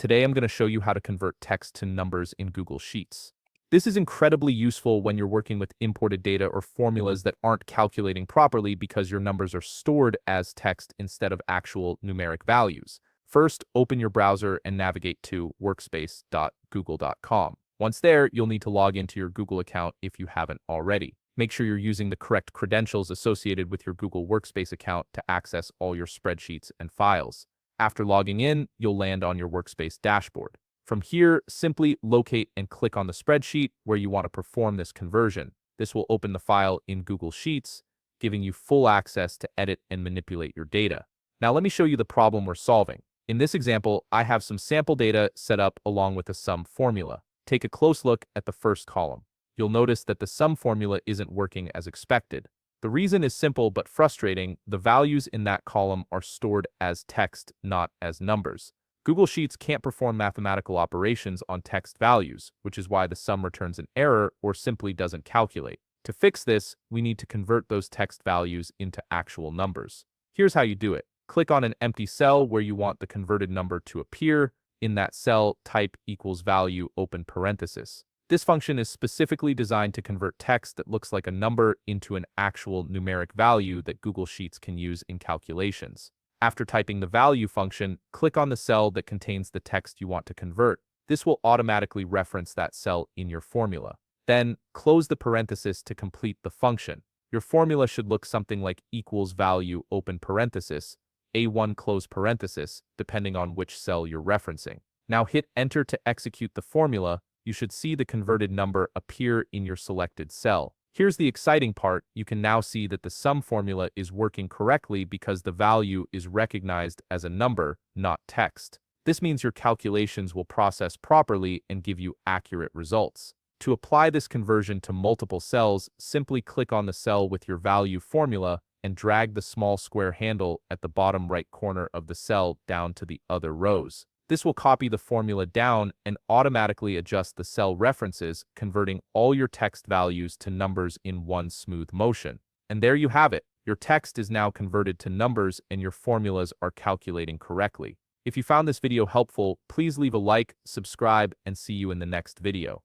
Today I'm going to show you how to convert text to numbers in Google Sheets. This is incredibly useful when you're working with imported data or formulas that aren't calculating properly because your numbers are stored as text instead of actual numeric values. First, open your browser and navigate to workspace.google.com. Once there, you'll need to log into your Google account if you haven't already. Make sure you're using the correct credentials associated with your Google Workspace account to access all your spreadsheets and files. After logging in, you'll land on your Workspace dashboard. From here, simply locate and click on the spreadsheet where you want to perform this conversion. This will open the file in Google Sheets, giving you full access to edit and manipulate your data. Now let me show you the problem we're solving. In this example, I have some sample data set up along with a sum formula. Take a close look at the first column. You'll notice that the sum formula isn't working as expected. The reason is simple but frustrating. The values in that column are stored as text, not as numbers. Google Sheets can't perform mathematical operations on text values, which is why the sum returns an error or simply doesn't calculate. To fix this, we need to convert those text values into actual numbers. Here's how you do it. Click on an empty cell where you want the converted number to appear. In that cell, type equals value, open parenthesis. This function is specifically designed to convert text that looks like a number into an actual numeric value that Google Sheets can use in calculations. After typing the value function, click on the cell that contains the text you want to convert. This will automatically reference that cell in your formula. Then, close the parenthesis to complete the function. Your formula should look something like equals value, open parenthesis, A1 close parenthesis, depending on which cell you're referencing. Now hit enter to execute the formula. You should see the converted number appear in your selected cell. Here's the exciting part. You can now see that the sum formula is working correctly because the value is recognized as a number, not text. This means your calculations will process properly and give you accurate results. To apply this conversion to multiple cells, simply click on the cell with your value formula and drag the small square handle at the bottom right corner of the cell down to the other rows. This will copy the formula down and automatically adjust the cell references, converting all your text values to numbers in one smooth motion. And there you have it. Your text is now converted to numbers and your formulas are calculating correctly. If you found this video helpful, please leave a like, subscribe, and see you in the next video.